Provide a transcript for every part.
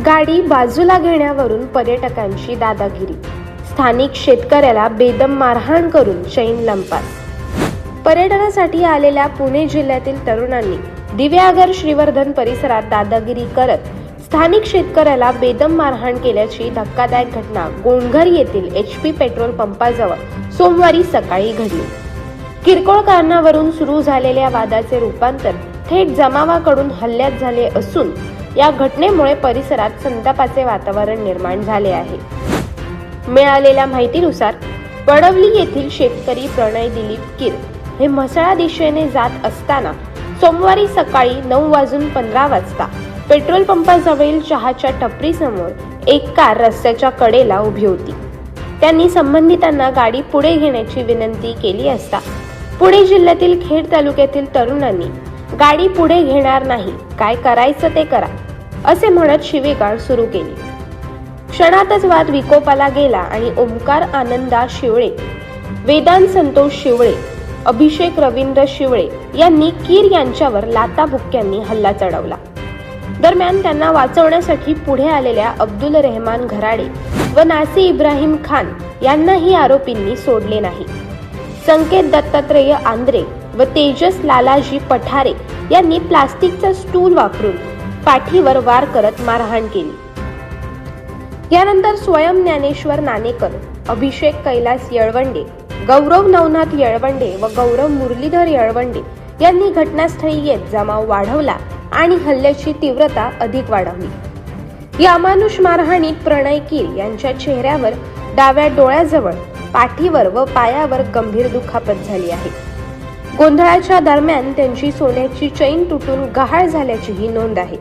गाडी बाजूला घेण्यावरून पर्यटकांची दादागिरी, स्थानिक शेतकऱ्याला बेदम मारहाण करून चैन लंपास। पर्यटनासाठी आलेल्या पुणे जिल्ह्यातील तरुणांनी दिवेआगर श्रीवर्धन परिसरात दादागिरी करत स्थानिक शेतकऱ्याला बेदम मारहाण केल्याची धक्कादायक घटना गोंढघर येथील HP पेट्रोल पंपाजवळ सोमवारी सकाळी घडली। किरकोळ कारणावरून सुरू झालेल्या वादाचे रूपांतर थेट जमावाकडून हल्ल्यात झाले असून या घटनेमुळे परिसरात संतापाचे वातावरण निर्माण झाले आहे। मिळालेल्या माहितीनुसार वडवली येथील शेतकरी प्रणय दिलीप कीर हे म्हसळा दिशेने जात असताना सोमवारी सकाळी 9:15 पेट्रोल पंपाजवळील चहाच्या टपरीसमोर एक कार रस्त्याच्या कडेला उभी होती। त्यांनी संबंधितांना गाडी पुढे घेण्याची विनंती केली असता पुणे जिल्ह्यातील खेड तालुक्यातील तरुणांनी गाडी पुढे घेणार नाही, काय करायचं ते करा असे म्हणत शिवीगाळ सुरू केली। क्षणातच वाद विकोपाला गेला आणि ओमकार आनंदा शिवळे, वेदांत संतोष शिवळे, अभिषेक रवींद्र शिवळे यांनी कीर यांच्यावर लाताबुक्क्यांनी हल्ला चढवला। दरम्यान त्यांना वाचवण्यासाठी पुढे आलेल्या अब्दुल रहमान घराडे व नासी इब्राहिम खान यांनाही आरोपींनी सोडले नाही। संकेत दत्तात्रेय आंद्रे व तेजस लालाजी पठारे यांनी प्लास्टिकचा स्टूल वापरून पाठीवर वार करत मारहाण केली। यानंतर स्वयं ज्ञानेश्वर नाणेकर, अभिषेक कैलास येळवंडे, गौरव नवनाथ येळवंडे व गौरव मुरलीधर येळवंडे यांनी घटनास्थळी येत जमाव वाढवला आणि हल्ल्याची तीव्रता अधिक वाढवली। या अमानुष मारहाणीत प्रणय कीर यांच्या चेहऱ्यावर, डाव्या डोळ्याजवळ, पाठीवर व पायावर गंभीर दुखापत झाली आहे। गोंधळाच्या दरम्यान त्यांची सोन्याची चैन तुटून गहाळ झाल्याचीही नोंद आहे।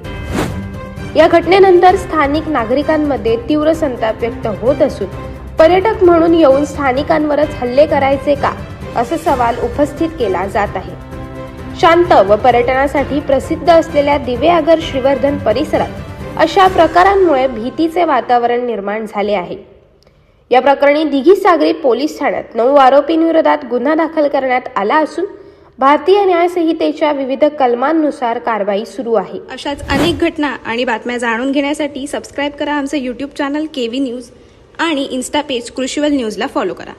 या घटनेनंतर स्थानिक नागरिकांमध्ये तीव्र संताप व्यक्त होत असून पर्यटक म्हणून येऊन स्थानिकांवरच हल्ले करायचे का असा सवाल उपस्थित केला जात आहे। शांत व पर्यटनासाठी प्रसिद्ध असलेल्या दिवेआगर श्रीवर्धन परिसरात अशा प्रकारांमुळे भीतीचे वातावरण निर्माण झाले आहे। या प्रकरणी दिघीसागरी पोलीस ठाण्यात 9 आरोपींविरोधात गुन्हा दाखल करण्यात आला असून भारतीय न्याय संहितेच्या विविध कलमांनुसार कारवाई सुरू आहे। अशाच अनेक घटना आणि बातम्या जाणून घेण्यासाठी सबस्क्राईब करा आमचे YouTube चॅनल KV न्यूज आणि इन्स्टा पेज कृषीवल न्यूजला फॉलो करा।